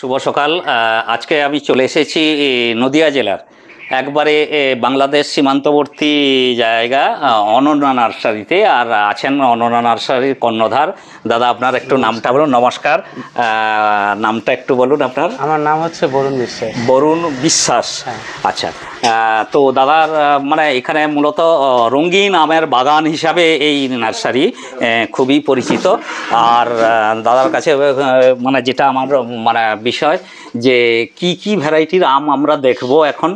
শুভ সকাল। আজকে আমি চলে এসেছি নদিয়া জেলার একবারে বাংলাদেশ সীমান্তবর্তী জায়গা অনন্যা নার্সারিতে। আর আছেন অনন্যা নার্সারির কর্ণধার দাদা। আপনার একটু নামটা বলুন। নমস্কার, নামটা একটু বলুন আপনার। আমার নাম হচ্ছে বরুণ বিশ্বাস। বরুণ বিশ্বাস, আচ্ছা। তো দাদার মানে এখানে মূলত রঙিন আমের বাগান হিসাবে এই নার্সারি খুবই পরিচিত। আর দাদার কাছে মানে যেটা আমার মানে বিষয় যে কি কি ভ্যারাইটির আম আমরা দেখব এখন,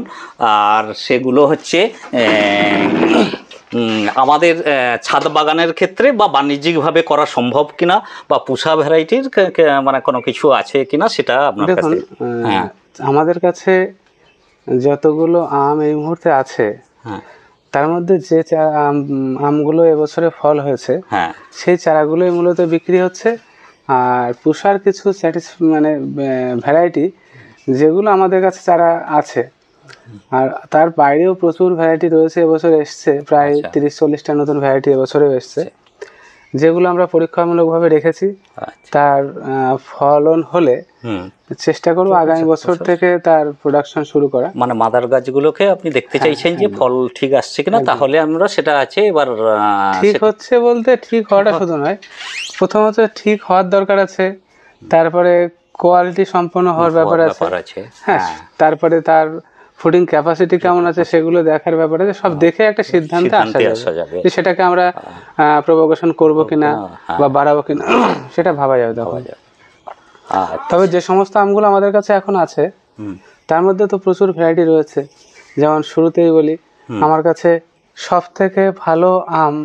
আর সেগুলো হচ্ছে আমাদের ছাদ বাগানের ক্ষেত্রে বা বাণিজ্যিকভাবে করা সম্ভব কিনা, বা পুষা ভ্যারাইটির মানে কোনো কিছু আছে কিনা সেটা আপনার কাছে। হ্যাঁ, আমাদের কাছে যতগুলো আম এই মুহূর্তে আছে, হ্যাঁ, তার মধ্যে যে আমগুলো এবছরে ফল হয়েছে, হ্যাঁ, সেই চারাগুলোই মূলত বিক্রি হচ্ছে। আর পুষার কিছু মানে ভ্যারাইটি যেগুলো আমাদের কাছে চারা আছে, আর তার বাইরেও প্রচুর ভ্যারাইটি রয়েছে। এবছর এসছে প্রায় 30-40টা নতুন ভ্যারাইটি এবছরেও এসছে, যেগুলো আমরা পরীক্ষামূলকভাবে রেখেছি। তার ফলন হলে চেষ্টা করব আগামী বছর থেকে তার প্রোডাকশন শুরু করা। মানে মাদার গাছগুলোকে আপনি দেখতে চাইছেন যে ফল ঠিক আসছে কিনা, তাহলে আমরা সেটা আছে এবার ঠিক হচ্ছে বলতে ঠিক হওয়াটা শুধু নয়, প্রথমত ঠিক হওয়ার দরকার আছে, তারপরে কোয়ালিটি সম্পন্ন হওয়ার ব্যাপার আছে, হ্যাঁ, তারপরে তার ফুডিং ক্যাপাসিটি কেমন আছে সেগুলো দেখার ব্যাপারে সব দেখে একটা সিদ্ধান্তে আসা যাবে যে সেটাকে আমরা প্রোপাগেশন করবো কিনা বা বাড়াবো কিনা, সেটা ভাবা যাবে তখন। তবে যে সমস্ত আমগুলো আমাদের কাছে এখন আছে তার মধ্যে তো প্রচুর ভ্যারাইটি রয়েছে। যেমন শুরুতেই বলি, আমার কাছে সব থেকে ভালো আম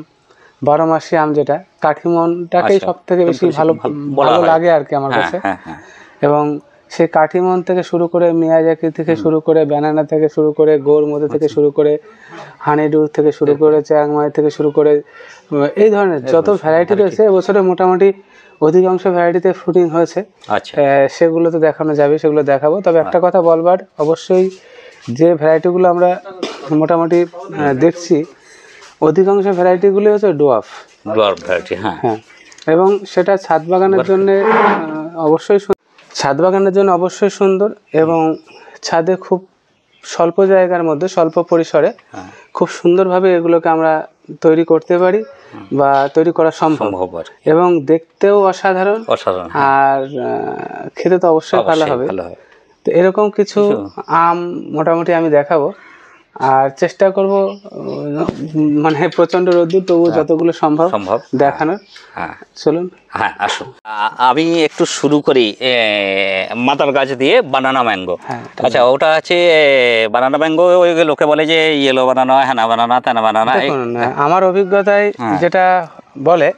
12 মাসি আম, যেটা কাঠিমনটাকেই সব থেকে বেশি ভালো লাগে আর কি আমার কাছে। এবং সেই কাঠিমন থেকে শুরু করে মিয়াজাকি থেকে শুরু করে ব্যানানা থেকে শুরু করে গোর মধ্যে থেকে শুরু করে হানিডু থেকে শুরু করে চ্যাংমাই থেকে শুরু করে এই ধরনের যত ভ্যারাইটি রয়েছে, এবছরে মোটামুটি অধিকাংশ ভ্যারাইটিতে ফ্রুটিং হয়েছে। সেগুলো তো দেখানো যাবে, সেগুলো দেখাবো। তবে একটা কথা বলবার, অবশ্যই যে ভ্যারাইটিগুলো আমরা মোটামুটি দেখছি, অধিকাংশ ভ্যারাইটিগুলো হচ্ছে ডোয়ার্ফ ভ্যারাইটি। হ্যাঁ, এবং সেটা ছাদ বাগানের জন্য অবশ্যই সুন্দর, এবং ছাদে খুব স্বল্প জায়গার মধ্যে স্বল্প পরিসরে খুব সুন্দরভাবে এগুলোকে আমরা তৈরি করতে পারি বা তৈরি করা সম্ভব, এবং দেখতেও অসাধারণ, আর খেতে তো অবশ্যই ভালো হবে। তো এরকম কিছু আম মোটামুটি আমি দেখাবো, আর চেষ্টা করব মানে প্রচন্ড রোদ্দুর তবু যতগুলো সম্ভব দেখানোর। চলুন, হ্যাঁ আসুন। আমি একটু শুরু করি মাদার গাছ দিয়ে, বানানা ম্যাঙ্গো। আচ্ছা, ওটা আছে বানানা ম্যাঙ্গো, ওই লোকে বলে যে ইয়েলো বানানা, হ্যানা বানানা, তেনা বানানা। আমার অভিজ্ঞতায় যেটা বলে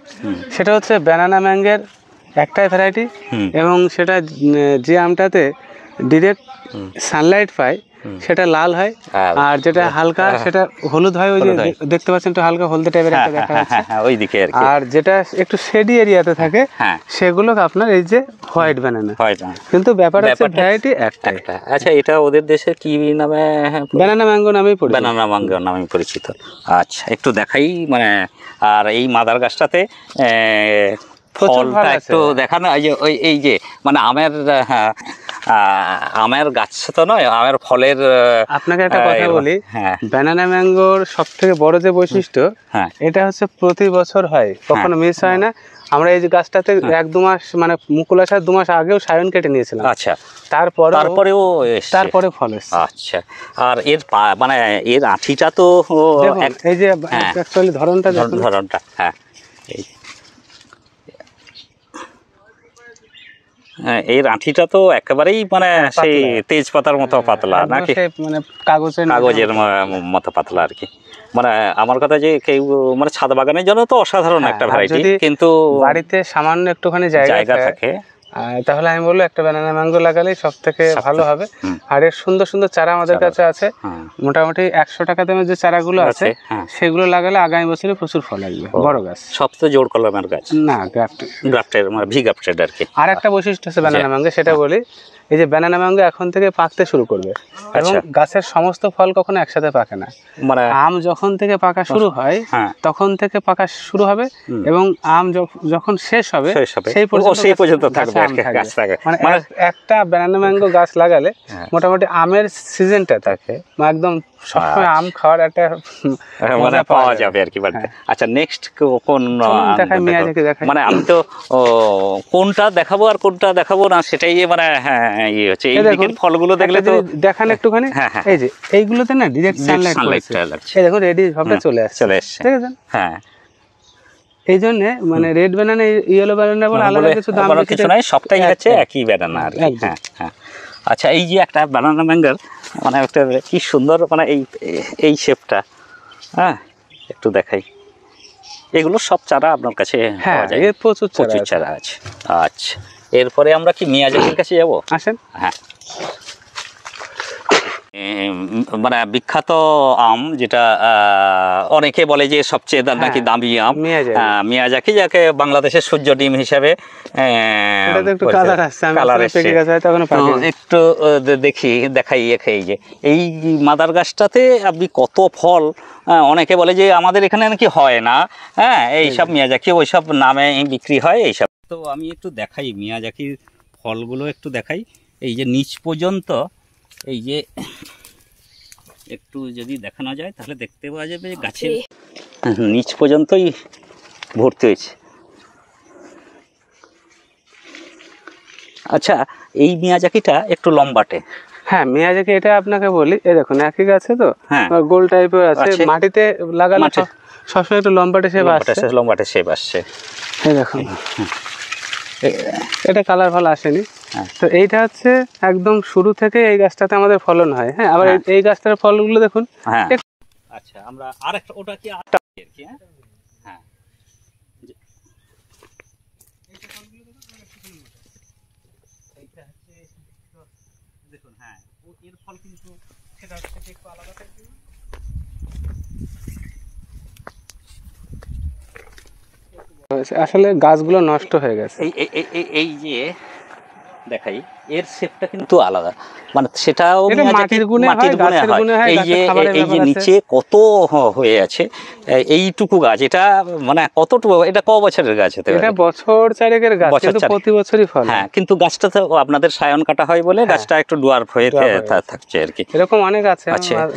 সেটা হচ্ছে ব্যানানা ম্যাঙ্গোর একটাই ভ্যারাইটি, এবং সেটা যে আমটাতে ডিরেক্ট সানলাইট পায় সেটা লাল হয়, আর যেটা হালকা সেটা হলুদ হয়। ওই যে দেখতে পাচ্ছেন একটু হালকা হলদে টাইপের একটা দেখা যাচ্ছে ওইদিকে। আর যেটা একটু শেডি এরিয়াতে থাকে সেগুলো আপনার এই যে হোয়াইট বানানা। কিন্তু ব্যাপার হচ্ছে ভ্যারাইটি একটা। আচ্ছা, এটা ওদের দেশে কি নামে? ব্যানানা ম্যাঙ্গো নামেই পরিচিত। ব্যানানা ম্যাঙ্গো নামেই পরিচিত। আচ্ছা, একটু দেখাই মানে। আর এই মাদার গাছটাতে ফলটা একটু দেখানো, এই যে মানে আমের গাছ তো নয়, আমের ফলের। আপনাকে একটা কথা বলি, ব্যানানা ম্যাঙ্গোর সব থেকে বড় যে বৈশিষ্ট্য, এটা হচ্ছে প্রতি বছর হয়, কখনো মিস হয় না। আমরা এই যে গাছটাতে 1-2 মাস মানে মুকুল আসার 2 মাস আগেও সায়ন কেটে নিয়েছিলাম। আচ্ছা, তারপরে ফল এসেছে। আচ্ছা, আর এর মানে এর আঠিটা তো এই যে অ্যাকচুয়ালি ধরনটা, হ্যাঁ, এর আঠিটা তো একেবারেই মানে সেই তেজপাতার মতো পাতলা, নাকি মানে কাগজের মতো পাতলা আর কি। মানে আমার কথা যে কেউ মানে ছাদ বাগানের জন্য তো অসাধারণ একটা ভ্যারাইটি, কিন্তু বাড়িতে সামান্য একটুখানি জায়গা থাকে তাহলে আমি বলবো একটা ব্যানানা ম্যাঙ্গো লাগালেই সব থেকে ভালো হবে। আর এর সুন্দর সুন্দর চারা আমাদের কাছে আছে, মোটামুটি 100 টাকা দামের যে চারাগুলো আছে সেগুলো লাগালে আগামী বছরে প্রচুর ফল আসবে। বড় গাছ, সবচেয়ে জোর কলমের গাছ না, গ্রাফটেড মানে ভি গ্রাফটেড আর কি। আর একটা বৈশিষ্ট্য আছে ব্যানানা ম্যাঙ্গো, সেটা বলি, এই যে ব্যানানা ম্যাঙ্গো এখন থেকে পাকতে শুরু করবে, এবং গাছের সমস্ত ফল কখনো একসাথে পাকে না। মানে আম যখন থেকে পাকা শুরু হয় তখন থেকে পাকা শুরু হবে, এবং আম যখন শেষ হবে সেই পর্যন্ত আম থাকবে। মানে একটা ব্যানানা ম্যাঙ্গো গাছ লাগালে মোটামুটি আমের সিজনটা থাকে, একদম সবসময় আম খাওয়ার একটা মানে পাওয়া যাবে আর কি বাড়িতে। আচ্ছা নেক্সট কোন দেখাই মিয়াজাকি দেখাই, মানে আমি তো কোনটা দেখাবো আর কোনটা দেখাবো না সেটাই মানে হ্যাঁ ইয়ে হচ্ছে। এই দিকের ফলগুলো দেখলে তো দেখান একটুখানি, এই যে এইগুলোতে না ডিরেক্ট সানলাইট লাগছে, এই দেখুন রেডি ভাবে চলে আসছে, দেখেছেন? হ্যাঁ এই জন্য মানে রেড ব্যানানা ইয়েলো ব্যানানা বলে আলাদা কিছু দাম কিছু নাই, সবটাই হচ্ছে একই ব্যানানা আর কি। হ্যাঁ হ্যাঁ। আচ্ছা এই যে একটা ব্যানানা ম্যাঙ্গোর মানে একটা কি সুন্দর মানে এই শেপটা, হ্যাঁ একটু দেখাই। এগুলো সব চারা আপনার কাছে পাওয়া যায়? প্রচুর চারা আছে। আচ্ছা এরপরে আমরা কি মিয়াজাকির কাছে যাবো? আসেন। হ্যাঁ মানে বিখ্যাত আম যেটা অনেকে বলে যে সবচেয়ে নাকি দামি আম মিয়াজাকি, যাকে বাংলাদেশের সূর্য ডিম হিসাবে একটু দেখাই। যে এই মাদার গাছটাতে আপনি কত ফল, অনেকে বলে যে আমাদের এখানে নাকি হয় না, হ্যাঁ এইসব মিয়াজাকি ওইসব নামে বিক্রি হয় এইসব। তো আমি একটু দেখাই মিয়াজাকির ফলগুলো একটু দেখাই। এই যে নিচ পর্যন্ত এই যে একটু যদি দেখানো যায় তাহলে দেখতে পাওয়া যাবে গাছের নিচ পর্যন্তই ভর্তি হয়েছে। আচ্ছা এই মিয়াজাকিটা একটু লম্বাটে। হ্যাঁ মিয়াজাকি এটা আপনাকে বলি, এই দেখুন একই গাছে তো গোল টাইপের আছে, মাটিতে লাগালে সবসময় একটু লম্বাটে শেপ আসছে। এই দেখুন এটা কালার ভালো আসেনি। তো এইটা হচ্ছে একদম শুরু থেকে এই গাছটাতে আমাদের ফলন হয়। হ্যাঁ আবার এই গাছটার ফলগুলো দেখুন। আচ্ছা আমরা আরেকটা, ওটা কি আরেকটা আর কি? হ্যাঁ দেখুন, হ্যাঁ এর ফল কিন্তু সেটা একটু আলাদা টাইপের। আসলে গাছগুলো নষ্ট হয়ে গেছে। এই যে দেখাই এর শেপটা কিন্তু আলাদা, মানে সেটাও মাটির গুণে হয়। এই যে নিচে কত হয়ে আছে এইটুকু গাছ, এটা মানে কতটুকু, এটা ক বছরের গাছ? এটা বছর চারেকের গাছ, কিন্তু প্রতি বছরই ফল। হ্যাঁ কিন্তু গাছটা তো আপনাদের সায়ন কাটা হয় বলে গাছটা একটু ডুয়ার্ফ হয়ে থাকছে আর কি। এরকম অনেক আছে,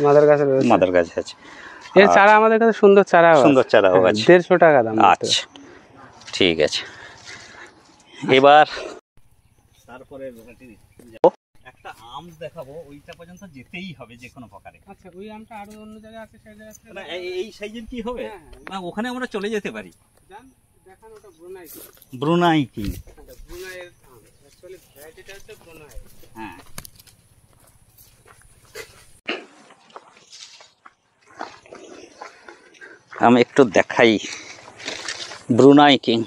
মাদার গাছ আছে। এর চারা আমাদের কাছে সুন্দর চারাও আছে, 150 টাকা দাম। আচ্ছা ঠিক আছে। এবার তারপরে একটা আম দেখাবো, ওইটা পর্যন্ত যেতেই হবে যে কোনো প্রকারে। আচ্ছা ওই আমটা আরো অন্য জায়গায় আছে, সেই জায়গায় এই সাইজের কি হবে না, ওখানে আমরা চলে যেতে পারি। দেখান ওটা ব্রুনাই কিং। ব্রুনাই কিং, ব্রুনাইয়ের আম, অ্যাকচুয়ালি ভ্যারাইটিটা হচ্ছে ব্রুনাই। হ্যাঁ আমি একটু দেখাই ব্রুনাই কিং।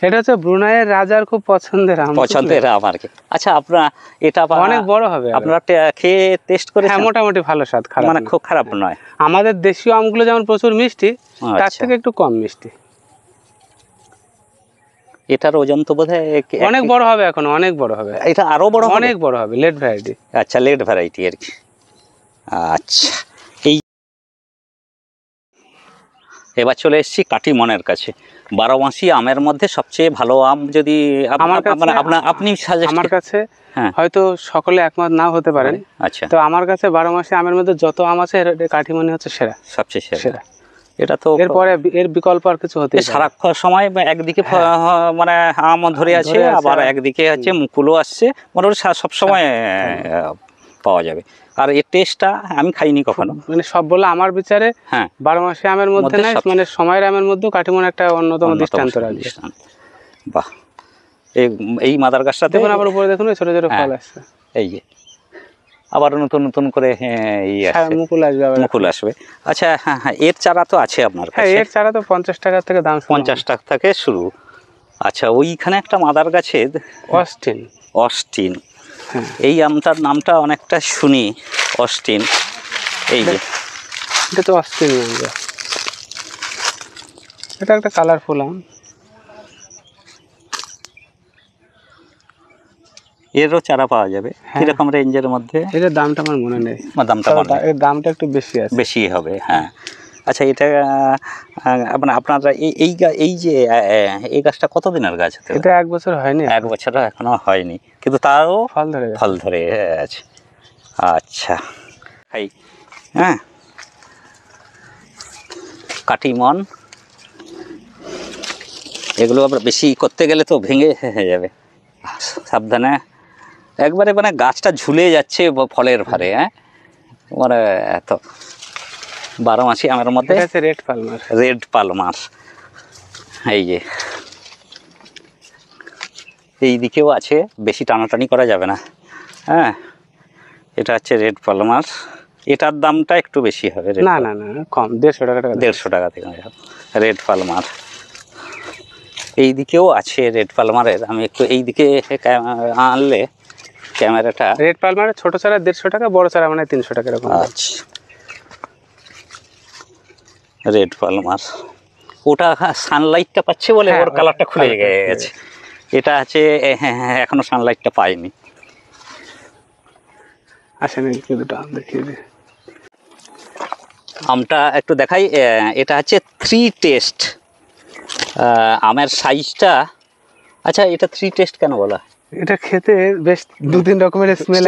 এটা হচ্ছে ব্রুনাইয়ের রাজার খুব পছন্দের আম আর কি। আচ্ছা আপনারা এটা অনেক বড় হবে, আপনারা খেয়ে টেস্ট করে? হ্যাঁ মোটামুটি ভালো স্বাদ, খারাপ মানে খুব খারাপ নয়। আমাদের দেশীয় আমগুলো যেমন প্রচুর মিষ্টি, তার থেকে একটু কম মিষ্টি। এটার ওজন তো বোধহয় অনেক বড় হবে, এখন অনেক বড় হবে। এটা আরো বড়, অনেক বড় হবে, লেট ভ্যারাইটি। আচ্ছা লেট ভ্যারাইটি আর কি। আচ্ছা এই এবার চলে এসেছি কাটিমনের কাছে। 12 মাসি আমের মধ্যে সবচেয়ে ভালো আম যদি আপনি আমার কাছে হয়তো সকলে একমত নাও হতে পারেন। আচ্ছা তো আমার কাছে 12 মাসি আমের মধ্যে যত আম আছে কাটিমনি হচ্ছে সেরা, সবচেয়ে সেরা। এটা তো এরপরে এর বিকল্প আর কিছু হতে সারাক্ষণ সময় একদিকে মানে আম ধরে আছে, আবার একদিকে হচ্ছে মুকুলও আসছে, মোটামুটি সবসময় পাওয়া যাবে। আর এর টেস্টটা আমি খাইনি কখনো, মানে সব বলে আমার বিচারে 12 মাসি আমের মধ্যে না, মানে সময়ের আমের মধ্যেও কাটিমন একটা অন্যতম দৃষ্টান্ত রাখবে। বাহ, এই মাদার গাছটাতে আবার উপরে দেখুন ছোট ছোট ফল আসছে, এই যে আবার নতুন নতুন করে মুকুল আসবে। আচ্ছা হ্যাঁ হ্যাঁ, এর চারা তো আছে আপনার কাছে? এর চারা তো 50 টাকা থেকে দাম, 50 টাকা থেকে শুরু। আচ্ছা ওইখানে একটা মাদার গাছের অস্টিন, এই আমটার নামটা অনেকটা শুনি, অস্টিন। এই যে এটা তো অস্টিন, এটা একটা কালারফুল আম। এরও চারা পাওয়া যাবে কিরকম রেঞ্জের মধ্যে? এর দামটা আমার মনে নেই, দামটা এর দামটা একটু বেশি আছে, বেশি হবে। হ্যাঁ আচ্ছা, এটা মানে আপনারা এই যে এই গাছটা কতদিনের গাছ? এটা 1 বছর হয়নি, 1 বছর এখনো হয়নি, কিন্তু তাও ফল ধরে আছে। আচ্ছা, হ্যাঁ, কাটিমন এগুলো আবার বেশি করতে গেলে তো ভেঙে যাবে, সাবধানে। একবারে মানে গাছটা ঝুলে যাচ্ছে ফলের ভারে, হ্যাঁ, মানে এত 12 মাসি আমের মধ্যে রেড পালমার। এই যে এই দিকেও আছে, বেশি টানাটানি করা যাবে না। হ্যাঁ, এটা হচ্ছে রেড পালমার, এটার দামটা একটু বেশি হবে। না না না, কম, 150 টাকা। 150 টাকা থেকে রেড পালমার। এই দিকেও আছে রেড পালমারের, আমি একটু এই দিকে আনলে ক্যামেরাটা। রেড পালমারের ছোট চারা 150 টাকা, বড় চারা মানে 300 টাকা এরকম। আচ্ছা, রেড পালমার ওটা সানলাইটটা পাচ্ছে বলে ওর কালারটা খুলে গেছে। এটা আছে এখনো সানলাইটটা পাইনি। আসেন দুটো আম দেখিয়ে দিই। আমটা একটু দেখাই, এটা হচ্ছে 3 টেস্ট আমের সাইজটা। আচ্ছা, এটা 3 টেস্ট কেন বলা? এটা খেতে বেশ 2-3 রকমের স্মেল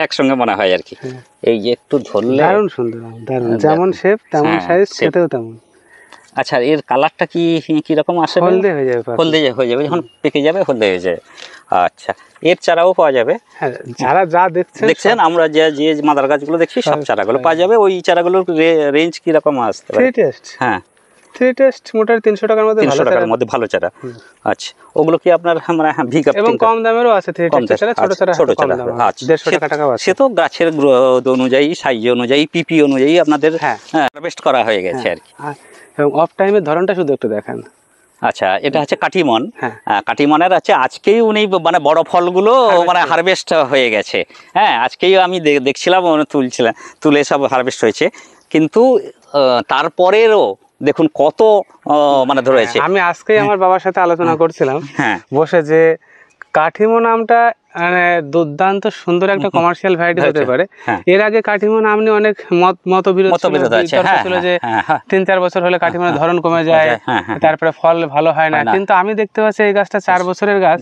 একসঙ্গে মনে হয় আর কি। এই যে একটু ধরলে দারুণ সুন্দর, দারুণ, যেমন শেপ তেমন সাইজ, খেতেও তেমন। আচ্ছা, এর কালারটা কি রকম আসে? হলদে হয়ে যাবে, হলদে হয়ে যাবে যখন পেকে যাবে, হলদে হয়ে যাবে। আচ্ছা, এর চারাও পাওয়া যাবে? হ্যাঁ, যারা যা দেখছেন আমরা যে মাদার গাছগুলো দেখছি সব চারাগুলো পাওয়া যাবে। ওই চারাগুলোর রেঞ্জ কি রকম আসতে পারে? 3 টেস্ট, হ্যাঁ, 3 টেস্ট মোটামুটি 300 টাকার মধ্যে, 300 টাকার মধ্যে ভালো চারা। আচ্ছা, ওগুলো কি আপনার মানে ভিগাপ এবং কম দামেরও আছে? 3 টেস্ট চারা, ছোট চারা আচ্ছা, 150 টাকাও আছে। সে তো গাছের গ্রোথ অনুযায়ী, সাইজ অনুযায়ী, পিপি অনুযায়ী আপনাদের হারভেস্ট করা হয়ে গেছে আর কি। এবং অফ টাইমের ধরনটা শুধু একটু দেখান। আচ্ছা, এটা হচ্ছে কাটিমন। কাটিমনের আছে আজকেই উনি মানে বড় ফলগুলো মানে হারভেস্ট হয়ে গেছে। হ্যাঁ, আজকেই আমি দেখছিলাম তুলে সব হারভেস্ট হয়েছে, কিন্তু তারপরেরও দেখুন কত মানে ধরেছে। আমি আজকেই আমার বাবার সাথে আলোচনা করছিলাম বসে, যে কাঠিমন আমটা মানে দুর্দান্ত সুন্দর একটা কমার্শিয়াল ভ্যারাইটি হতে পারে। এর আগে কাঠিমন আম নিয়ে অনেক মতবিরোধ ছিল যে 3-4 বছর হলে কাঠিমনের ধরন কমে যায়, তারপরে ফল ভালো হয় না। কিন্তু আমি দেখতে পাচ্ছি এই গাছটা 4 বছরের গাছ,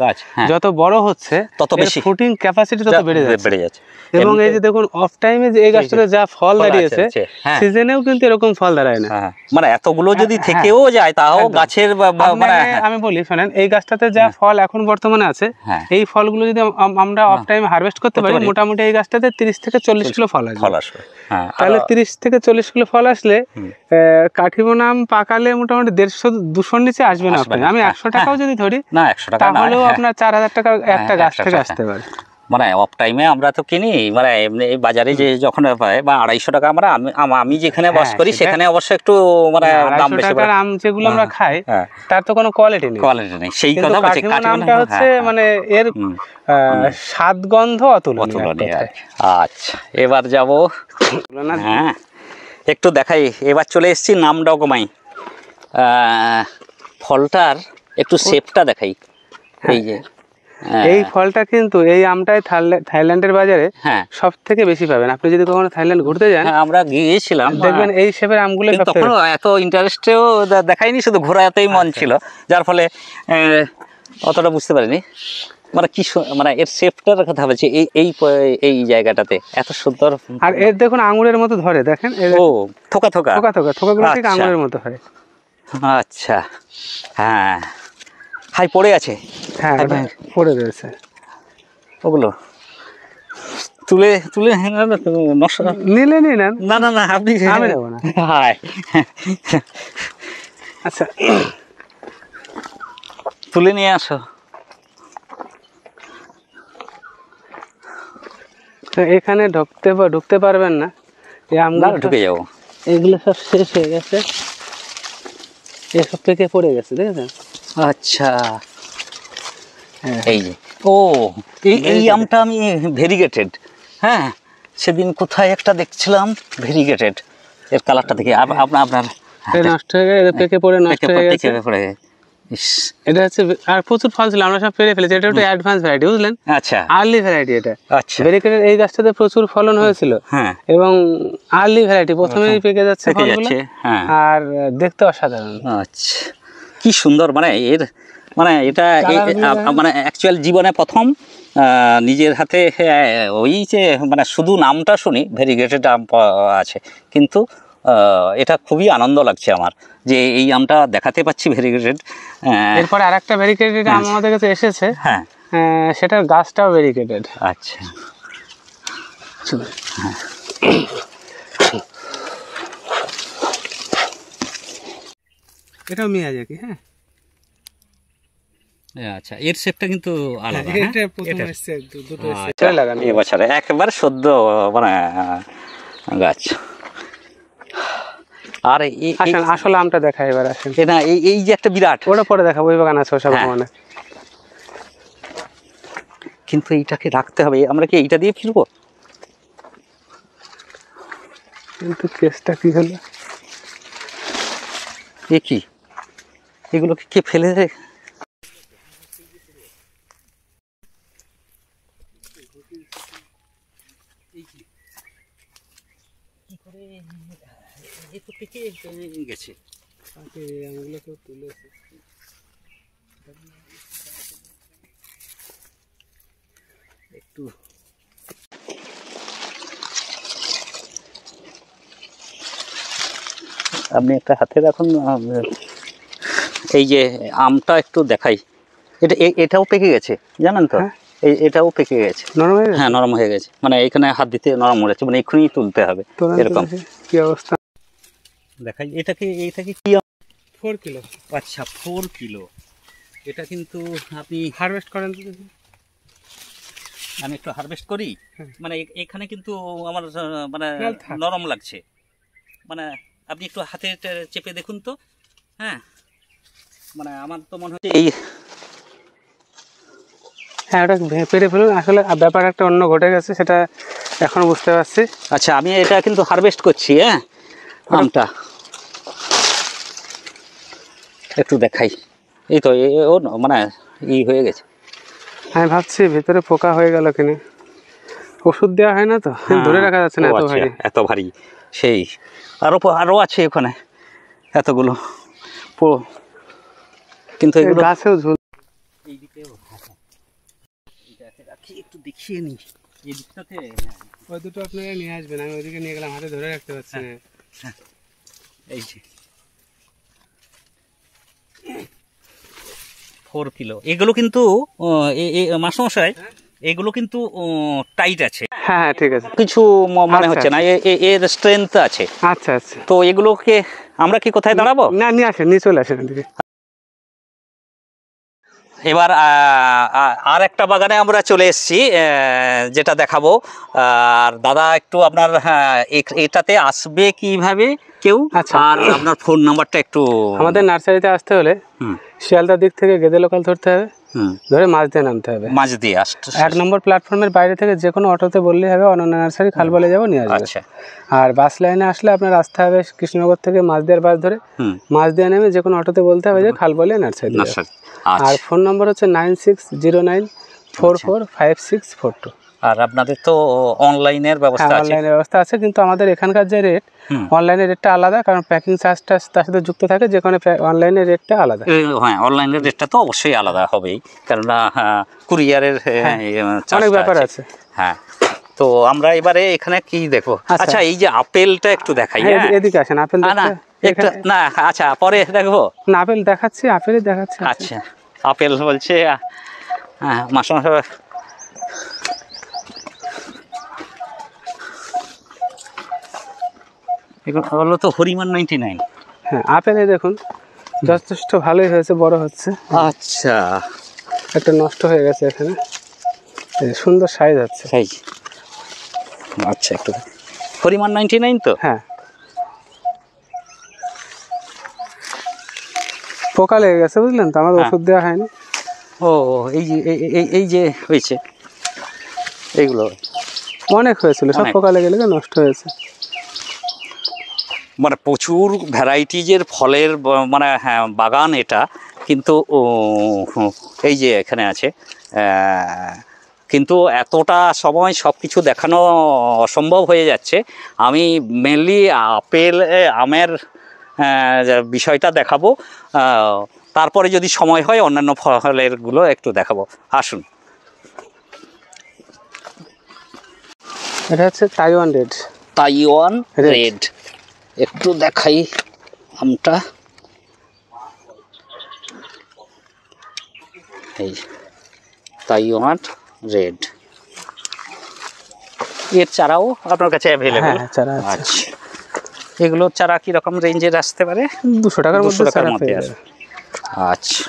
যত বড় হচ্ছে তত বেশি ফুটিং ক্যাপাসিটি তত বেড়ে যাচ্ছে। এবং এই যে দেখুন অফ টাইমে যে এই গাছটাতে যা ফল দাঁড়িয়েছে, সিজনেও কিন্তু এরকম ফল দাঁড়ায় না। মানে এতগুলো যদি থেকেও যায় তাও গাছের মানে আমি বলি শোনেন, এই গাছটাতে যা ফল এখন বর্তমানে আছে, এই ফলগুলো যদি আমরা অফ টাইমে হারভেস্ট করতে পারি, মোটামুটি এই গাছটাতে 30 থেকে 40 কিলো ফল আসবে। তাহলে 30 থেকে 40 কিলো ফল আসলে কাঠিমন আম পাকালে মোটামুটি 150-200 নিচে আসবে না। আমি 100 টাকাও যদি ধরি, তাহলেও আপনার 4000 টাকা একটা গাছ থেকে আসতে পারে। মানে অফ টাইমে আমরা তো কিনি, মানে এমনি বাজারে যে যখন পাই বা 250 টাকা, আমি যেখানে বাস করি সেখানে অবশ্য একটু মানে দাম বেশি। আম যেগুলো আমরা খাই তার তো কোনো কোয়ালিটি নেই, সেই কথা বলছি। কাঠিমনটা হচ্ছে মানে এর স্বাদ গন্ধ অতুলনীয়। আচ্ছা, এবার যাব, হ্যাঁ একটু দেখাই। এবার চলে এসেছি নামডগমাই। ফলটার একটু শেপটা দেখাই। এই যে এই ফলটা কিন্তু এই আমটাই থাইল্যান্ডের বাজারে সব থেকে বেশি পাবেন। আপনি যদি কখনো থাইল্যান্ড ঘুরতে যান, আমরা গিয়েছিলাম, দেখবেন এই শেপের আমগুলো তখন এত ইন্টারেস্টেও দেখাইনি, শুধু ঘোরাতেই মন ছিল, যার ফলে অতটা বুঝতে পারিনি। মানে কি মানে এর শেপটার কথা বলছি, এই জায়গাটাতে এত সুন্দর। আর এর দেখুন আঙুরের মতো ধরে, দেখেন ও থোকাগুলো ঠিক আঙুরের মতো হয়। আচ্ছা, হ্যাঁ, হাই পড়ে আছে, পড়ে রয়েছে, ওগুলো তুলে নিলে নিন। না আপনি, আমি নেবো না। আচ্ছা, তুলে নিয়ে আসো। তো এখানে ঢুকতে পারবেন না, এই আমগুলো ঢুকে যাবো। এগুলো সব শেষ হয়ে গেছে, এসব থেকে পড়ে গেছে, দেখেছেন? আচ্ছা, এই যে এই আমটা আমি ভেরিগেটেড, হ্যাঁ, সেদিন কোথায় একটা দেখছিলাম ভেরিগেটেড, এর কালারটা দেখে আপনার নষ্ট হয়ে গেছে, পেকে পড়ে নষ্ট হয়ে গেছে। ইস, এটা হচ্ছে আর প্রচুর ফল ছিল, আমরা সব পেরে ফেলেছি। এটা একটু অ্যাডভান্স ভ্যারাইটি, বুঝলেন, আচ্ছা আর্লি ভ্যারাইটি এটা। আচ্ছা, ব্যারিকেডের এই গাছটাতে প্রচুর ফলন হয়েছিল হ্যাঁ এবং আর্লি ভ্যারাইটি, প্রথমেই পেকে যাচ্ছে পেকে ফলগুলো, যাচ্ছে, হ্যাঁ আর দেখতে অসাধারণ। আচ্ছা, কি সুন্দর, মানে এর মানে এটা মানে অ্যাকচুয়াল জীবনে প্রথম নিজের হাতে ওই যে মানে শুধু নামটা শুনি ভেরিগেটেড আম আছে, কিন্তু এটা খুবই আনন্দ লাগছে আমার যে এই আমটা দেখাতে পাচ্ছি ভেরিগেটেড। এরপরে আর একটা ভেরিকেটেড আম আমাদের কাছে এসেছে, হ্যাঁ সেটার গাছটাও ভেরিকেটেড। আচ্ছা, এটাও মিয়াজাকি। হ্যাঁ আচ্ছা, এর শেপটা কিন্তু আলাদা, এটা প্রথম এসেছে, দুটো আচ্ছা, লাগানো এবছরে একবারে সদ্য মানে গাছ। আর আসেন আসলে আমটা দেখা, এবার আসেন। না এই এই যে একটা বিরাট, ওটা পরে দেখাবো, ওই বাগান আছে ওসব মানে। কিন্তু এইটাকে রাখতে হবে, আমরা কি এইটা দিয়ে ফিরবো? কিন্তু কেসটা কি হলো, এ কি, এগুলোকে কে ফেলে দেয়? গেছে একটু। আপনি একটা হাতে রাখুন, এই যে আমটা একটু দেখাই, এটা এটাও পেকে গেছে জানেন তো, এটাও পেকে গেছে, নরম হয়ে গেছে? হ্যাঁ নরম হয়ে গেছে, মানে এখানে হাত দিতে নরম হয়ে গেছে, মানে এক্ষুনি তুলতে হবে এরকম। কি অবস্থা দেখাই এটাকে, এইটাকে কি 4 কিলো। আচ্ছা 4 কিলো, এটা কিন্তু আপনি হারভেস্ট করেন তো? আমি একটু হারভেস্ট করি, মানে এখানে কিন্তু আমার মানে থাক। নরম লাগছে, মানে আপনি একটু হাতে চেপে দেখুন তো, হ্যাঁ মানে আমার তো মনে হচ্ছে এই, হ্যাঁ ওটা পেরে ফেলুন। আসলে ব্যাপার একটা অন্য ঘটে গেছে, সেটা এখন বুঝতে পারছি। আচ্ছা আমি এটা কিন্তু হারভেস্ট করছি, হ্যাঁ আমটা একটু দেখাই, এই তো ও মানে ই হয়ে গেছে। আমি ভাবছি ভিতরে পোকা হয়ে গেল কিনা, ওষুধ দেওয়া হয় না তো, ধরে রাখা যাচ্ছে না, এত ভারী। এত ভারী, সেই আরো আছে ওখানে এতগুলো, কিন্তু এগুলো গাছেও ঝুল। এই দিকেও রাখি, একটু দেখিয়ে নি এই দিকটাতে। ওই দুটো আপনারা নিয়ে আসবেন, আমি ওইদিকে নিয়ে গেলাম, হাতে ধরে রাখতে পারছি না। এই যে 4 কিলো, এগুলো কিন্তু মাসমশাই এগুলো কিন্তু টাইট আছে, হ্যাঁ হ্যাঁ ঠিক আছে, কিছু মনে হচ্ছে না, এর স্ট্রেংথ আছে। আচ্ছা আচ্ছা, তো এগুলোকে আমরা কি কোথায় দাঁড়াবো? না নিয়ে আসেন, নিয়ে চলে আসেন এদিকে। এবার আর একটা বাগানে আমরা চলে এসেছি, যেটা দেখাবো। আর দাদা একটু আপনার এটাতে আসবে কিভাবে কেউ, আচ্ছা। আর আপনার ফোন নাম্বারটা একটু। আমাদের নার্সারিতে আসতে হলে শিয়ালদার দিক থেকে গেদে লোকাল ধরতে হবে, ধরে মাছ দিয়ে নামতে হবে, মাছ দিয়ে আসতে 1 নম্বর প্ল্যাটফর্মের বাইরে থেকে যে কোনো অটোতে বললেই হবে, অনন্য নার্সারি খালবলে যাবো, নিয়ে আসবে। আচ্ছা, আর বাস লাইনে আসলে আপনার আসতে হবে কৃষ্ণনগর থেকে মাছদিয়ার বাস ধরে, মাছদিয়া নেমে যে কোনো অটোতে বলতে হবে যে খালবলে নার্সারি। আর ফোন নম্বর হচ্ছে 9609445642। আর আপনাদের তো অনলাইনের ব্যবস্থা আছে? অনলাইনের ব্যবস্থা আছে, কিন্তু আমাদের এখানকার যে রেট, অনলাইনের রেটটা আলাদা, কারণ প্যাকিং চার্জটা তার সাথে যুক্ত থাকে, যেখানে অনলাইনের রেটটা আলাদা। হ্যাঁ অনলাইনের রেটটা তো অবশ্যই আলাদা হবেই, কেননা কুরিয়ারের অনেক ব্যাপার আছে। হ্যাঁ, তো আমরা এবারে এখানে কি দেখো? আচ্ছা এই যে আপেলটা একটু দেখাই, এদিকে আসেন, আপেল একটু না, আচ্ছা পরে দেখবো না, আপেল দেখাচ্ছি, আপেলই দেখাচ্ছি। আচ্ছা আপেল বলছে, হ্যাঁ মাসে এগুলো তো হরিমান 99। হ্যাঁ আপেলে দেখুন যথেষ্ট ভালোই হয়েছে, বড় হচ্ছে। আচ্ছা, একটা নষ্ট হয়ে গেছে এখানে, সুন্দর সাইজ হচ্ছে। আচ্ছা একটু হরিমান 99 তো? হ্যাঁ, পোকা লেগে গেছে বুঝলেন তো, আমার ওষুধ দেওয়া হয়নি। ও এই যে এই যে হয়েছে, এইগুলো অনেক হয়েছিল, সব পোকা লেগে লেগে নষ্ট হয়েছে। মানে প্রচুর ভ্যারাইটিজের ফলের মানে হ্যাঁ বাগান এটা, কিন্তু এই যে এখানে আছে, কিন্তু এতটা সময় সব কিছু দেখানো অসম্ভব হয়ে যাচ্ছে। আমি মেনলি আমের বিষয়টা দেখাবো, তারপরে যদি সময় হয় অন্যান্য ফলেরগুলো একটু দেখাবো। আসুন। এটা হচ্ছে তাইওয়ান রেড। তাইওয়ান রেড একটু দেখাই আমটা। এই তাইওয়ান রেড, এর চারাও আপনার কাছে অ্যাভেলেবল? হ্যাঁ, চারা আছে। আচ্ছা, এগুলোর চারা কীরকম রেঞ্জের আসতে পারে? 200 টাকার মধ্যে 200 টাকার চারা মধ্যে পেয়ে আসবে। যাবে। আচ্ছা,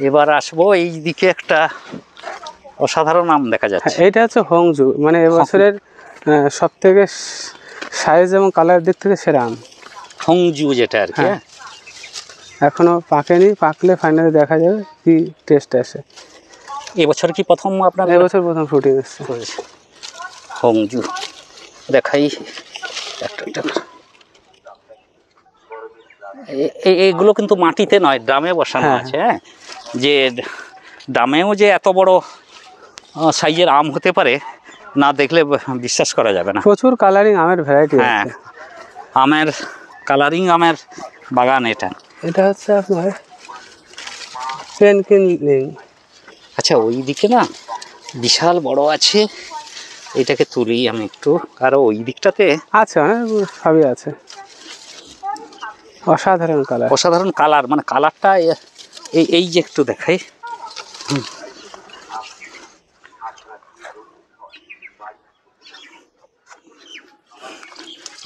এবার আসবো এই দিকে, একটা অসাধারণ আম দেখা যাচ্ছে। এইটা হচ্ছে হংজু, মানে এবছরের সব থেকে সাইজ এবং কালারের দিক থেকে সেরা আম। হংজু যেটা আর কি। হ্যাঁ, এখনো পাকেনি, পাকলে ফাইনালি দেখা যাবে কি টেস্ট আসে। এবছর কি প্রথম আপনার? এবছর প্রথম ফ্রুটিং এসছে হংজু। দেখাই একটা। এগুলো কিন্তু মাটিতে নয়, ড্রামে বসানো আছে। হ্যাঁ, যে ড্রামেও যে এত বড় সাইজের আম হতে পারে না দেখলে বিশ্বাস করা যাবে না। প্রচুর কালারিং আমের ভ্যারাইটি হ্যাঁ, আছে। আমের কালারিং আমের বাগান এটা। এটা হচ্ছে আপনার পেনকিনলিং। আচ্ছা, ওই দিকে না বিশাল বড় আছে, এটাকে তুলি আমি একটু। আর ওই দিকটাতে আছে, অনেক সবই আছে। অসাধারণ কালার, অসাধারণ কালার, মানে কালারটা এই যে একটু দেখাই।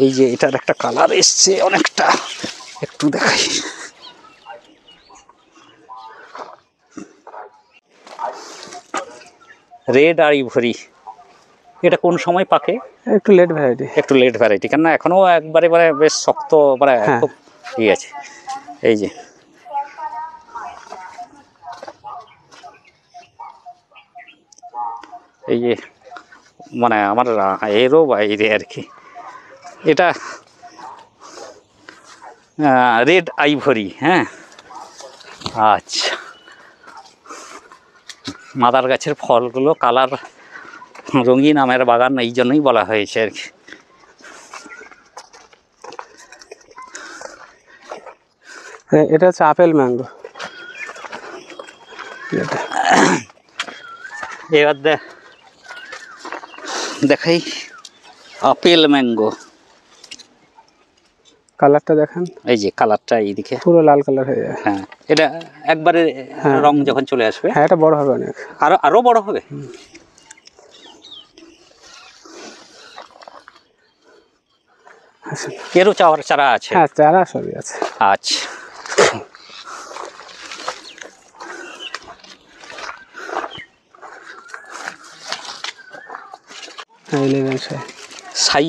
এই যে এটার একটা কালার এসছে অনেকটা, একটু দেখাই। রেড আইভরি, এটা কোন সময় পাকে? একটু লেট ভ্যারাইটি। একটু লেট ভ্যারাইটি, কেননা এখনো একবারে মানে বেশ শক্ত, মানে খুব ঠিক আছে। এই যে এই যে মানে আমার এরও বাইরে আর কি। এটা রেড আইভরি। হ্যাঁ, আচ্ছা, মাদার গাছের ফলগুলো কালার রঙিন আমের বাগান এই জন্যই বলা হয়েছে আর কি। এটা হচ্ছে আপেল ম্যাঙ্গো। এবার দেখাই আপেল ম্যাঙ্গো। কালারটা দেখেন, এই যে কালারটা এইদিকে পুরো লাল কালার হয়ে যায়। হ্যাঁ, এটা একবারে রং যখন চলে আসবে। হ্যাঁ, এটা বড় হবে অনেক, আরো বড় হবে। এরও চারা আছে? হ্যাঁ, চারা সবই আছে। আচ্ছা, হ্যাঁ, 11 সাই।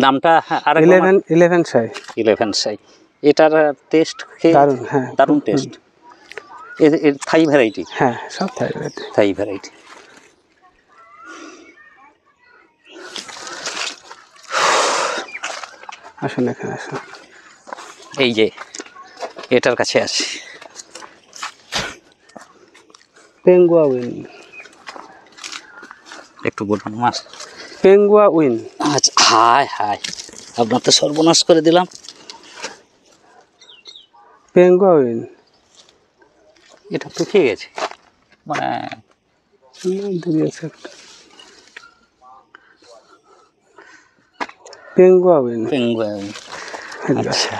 নামটা আর 11 সাই। 11 সাই। এটার টেস্ট দারুণ। হ্যাঁ, দারুণ টেস্ট। এর থাই ভ্যারাইটি? হ্যাঁ, সব থাই ভ্যারাইটি। থাই ভ্যারাইটি। আসুন এখানে আসুন। এই যে এটার কাছে আসি, পেঙ্গুয়া উইন। একটু বলুন মাস। পেঙ্গুয়া উইন। আচ্ছা, হায় হায়, আপনার তো সর্বনাশ করে দিলাম। পেঙ্গুয়া উইন, এটা শুকিয়ে গেছে, মানে পেঙ্গুয়া উইন। পেঙ্গুয়া উইন। আচ্ছা,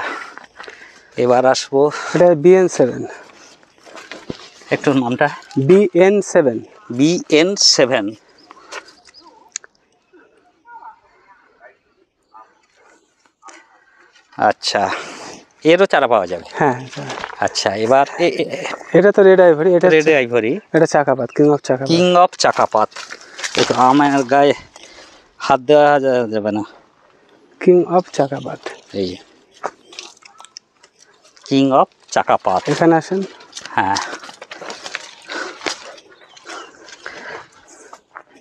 এবার আসবো, এটা BN7। একটু নামটা। BN7। BN7। আচ্ছা, এরও চারা পাওয়া যাবে? হ্যাঁ। আচ্ছা, এবার এটা তো রেড আইভরি। এটা রেড আইভরি, এটা চাকাপাত, কিং অফ চাকাপাত। কিং অফ চাকাপাত। একটু আমার গায়ে হাত দেওয়া যাবে না। কিং অফ চাকাপাত, এই যে কিং অফ চাকাপাত। এখানে আসেন। হ্যাঁ,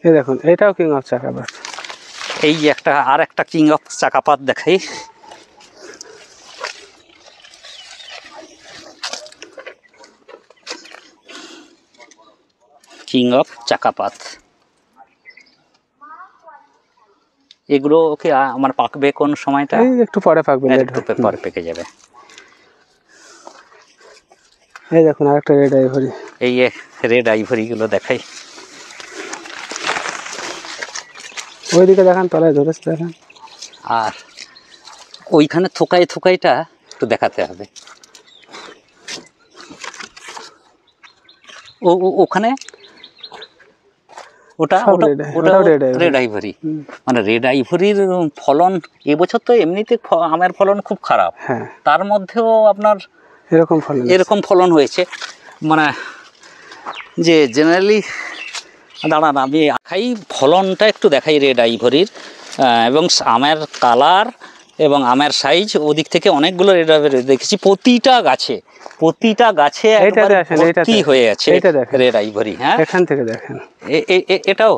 এই দেখুন এটাও কিং অফ চাকাপাত। এই যে আর একটা কিং অফ চাকাপাত দেখাই। কিং অফ চাকাপাত, এগুলো কি আমার পাকবে কোন সময়টা? এই একটু পরে পাকবে, একটু পরে পেকে যাবে। এই দেখুন আরেকটা রেড আইভরি। এই রেড আইভরি গুলো দেখাই। ওইদিকে দেখান, তলায় ধরেছে দেখান। আর ওইখানে থোকাইটা একটু দেখাতে হবে। ওখানে ওটা রেড আইভরি। মানে রেড আইভরির ফলন এবছর তো এমনিতে আমের ফলন খুব খারাপ, তার মধ্যেও আপনার এরকম ফলন হয়েছে। মানে যে জেনারেলি দাঁড়ান আমি খাই, ফলনটা একটু দেখাই রেড আইভরির, এবং আমের কালার এবং আমের সাইজ ওদিক থেকে অনেকগুলো রেড আইভরি দেখেছি। প্রতিটা গাছে ভর্তি হয়ে আছে রেড আইভরি। হ্যাঁ, এখান থেকে দেখেন, এটাও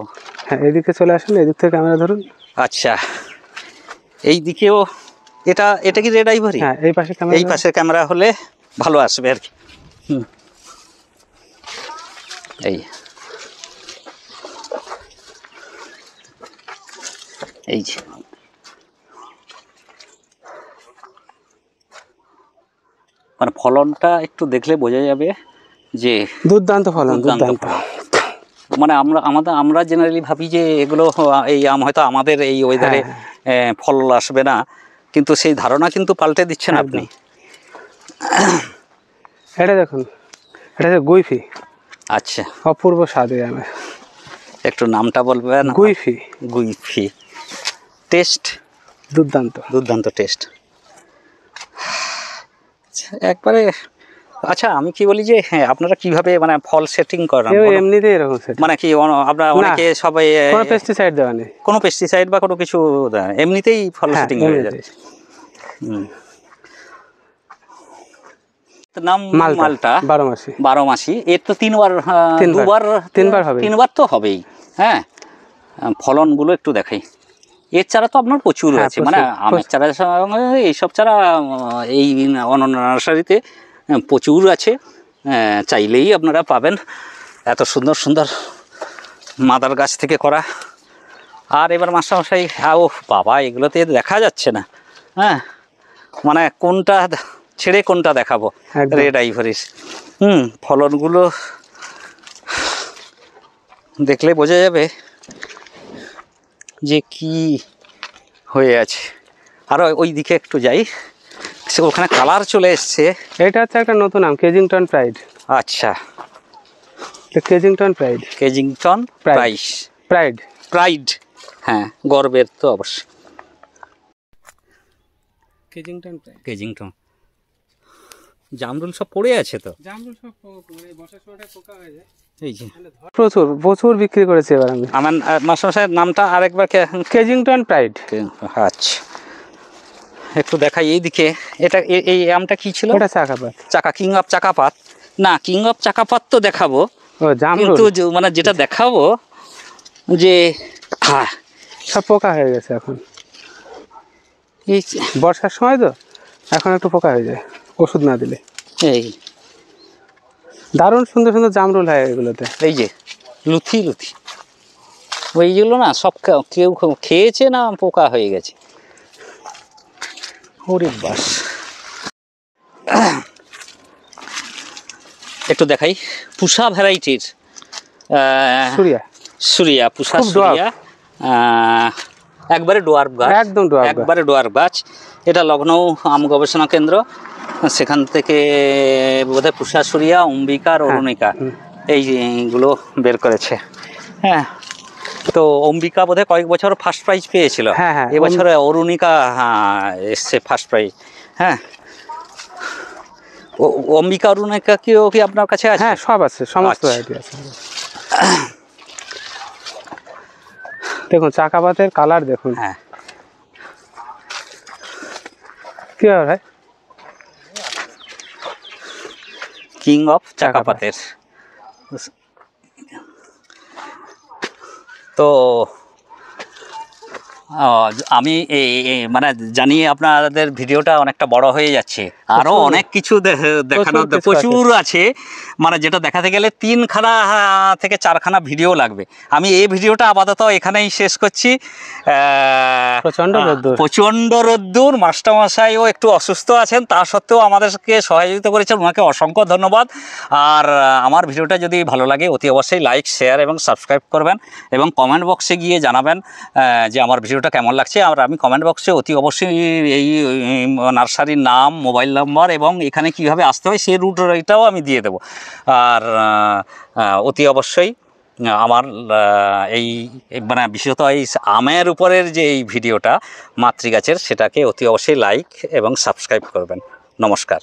হ্যাঁ এদিকে চলে আসেন, এদিক থেকে ক্যামেরা ধরুন। আচ্ছা, এই দিকেও এটা কি রেড আইভরি? হ্যাঁ, এই পাশে ক্যামেরা হলে ভালো আসবে আর কি। এই যে মানে ফলনটা একটু দেখলে বোঝা যাবে যে দুর্দান্ত ফলন, দুর্দান্ত। মানে আমরা জেনারেলি ভাবি যে এগুলো এই আম হয়তো আমাদের এই ওয়েদারে ফল আসবে না, কিন্তু সেই ধারণা কিন্তু পাল্টে দিচ্ছেন আপনি। এটা দেখুন, এটা হচ্ছে গুইফি। আচ্ছা, অপূর্ব স্বাদে আমের। একটু নামটা বলবেন? গুইফি। টেস্ট দুর্দান্ত টেস্ট একবারে। আচ্ছা, আমি কি বলি যে হ্যাঁ, আপনারা কিভাবে মানে ফল সেটিং করেন? এমনিতেই এরকম সেট, মানে কি আপনারা অনেকে সবাই কোনো পেস্টিসাইড দেওয়া নেই, কোনো পেস্টিসাইড বা কোনো কিছু এমনিতেই ফল সেটিং হয়ে যায়। নাম মালটা 12 মাসি। এর তো তিনবার হবে, তিনবার তো হবেই। হ্যাঁ, ফলনগুলো একটু দেখাই। এর চারা তো আপনার প্রচুর আছে, মানে আমের চারা এইসব চারা এই অনন্য নার্সারিতে প্রচুর আছে, চাইলেই আপনারা পাবেন। এত সুন্দর সুন্দর মাদার গাছ থেকে করা। আর এবার মাস্টারমশাই, ও বাবা, এগুলোতে দেখা যাচ্ছে না। হ্যাঁ, মানে কোনটা ছেড়ে কোনটা দেখাবো? রেড আইভরির ফলনগুলো দেখলে বোঝা যাবে যে কি হয়ে আছে। আর ওই দিকে একটু যাই, ওখানে কালার চলে এসছে। এটা হচ্ছে একটা নতুন নাম, কেজিংটন প্রাইড। আচ্ছা, কেজিংটন প্রাইড। হ্যাঁ, গর্বের তো অবশ্যই। কেজিংটন জামরুল সব পড়ে আছে তো, প্রচুর বিক্রি করেছে এবার আমি। আমার মাস্টারমশাইয়ের নামটা আরেকবার? Kensington pride. আচ্ছা, একটু দেখাই এইদিকে। এটা এই আমটা কি ছিল? কিং অফ চাকাপাত। না, কিং অফ চাকাপাত তো দেখাবো, কিন্তু মানে যেটা দেখাবো যে সব পোকা হয়ে গেছে এখন, এই বর্ষার সময় তো এখন একটু পোকা হয়ে যায় ওষুধ না দিলে। এই দারুণ সুন্দর সুন্দর জামরুল হয় এগুলোতে। এই যে লুথি ওইগুলো না সব কেউ খেয়েছে না পোকা হয়ে গেছে। ওরে বাস, একটু দেখাই পুষা ভ্যারাইটির সুরিয়া, পুষা সুরিয়া, একবারে ডোয়ার্ফ গাছ, একবারে ডোয়ার্ফ গাছ। এটা লখনৌ আম গবেষণা কেন্দ্র, সেখান থেকে বোধহয় পুষা সুরিয়া, অম্বিকা আর অরুণিকা এইগুলো বের করেছে। হ্যাঁ, তো অম্বিকা বোধহয় কয়েক বছর ফার্স্ট প্রাইজ পেয়েছিল, এবছরে অরুণিকা এসছে ফার্স্ট প্রাইজ। হ্যাঁ, অম্বিকা অরুণিকা কি আপনার কাছে আছে? হ্যাঁ, সব আছে, সমস্ত ভ্যারাইটি আছে। দেখুন চাকাপাতের কালার দেখুন। হ্যাঁ, কি হয়? কিং অফ চাকাপাতের তো আমি মানে জানি আপনাদের ভিডিওটা অনেকটা বড় হয়ে যাচ্ছে, আরও অনেক কিছু দেখানোর প্রচুর আছে, মানে যেটা দেখাতে গেলে 3খানা থেকে 4খানা ভিডিও লাগবে। আমি এই ভিডিওটা আপাতত এখানেই শেষ করছি। প্রচণ্ড রোদ্দুর, মাস্টারমশাইও একটু অসুস্থ আছেন, তা সত্ত্বেও আমাদেরকে সহযোগিতা করেছেন, ওনাকে অসংখ্য ধন্যবাদ। আর আমার ভিডিওটা যদি ভালো লাগে অতি অবশ্যই লাইক, শেয়ার এবং সাবস্ক্রাইব করবেন, এবং কমেন্ট বক্সে গিয়ে জানাবেন যে আমার ভিডিওটা কেমন লাগছে। আর আমি কমেন্ট বক্সে অতি অবশ্যই এই নার্সারির নাম, মোবাইল নাম্বার এবং এখানে কিভাবে আসতে হয় সেই রুট এটাও আমি দিয়ে দেবো। আর অতি অবশ্যই আমার এই মানে বিশেষত এই আমের উপরের যে এই ভিডিওটা মাতৃগাছের, সেটাকে অতি অবশ্যই লাইক এবং সাবস্ক্রাইব করবেন। নমস্কার।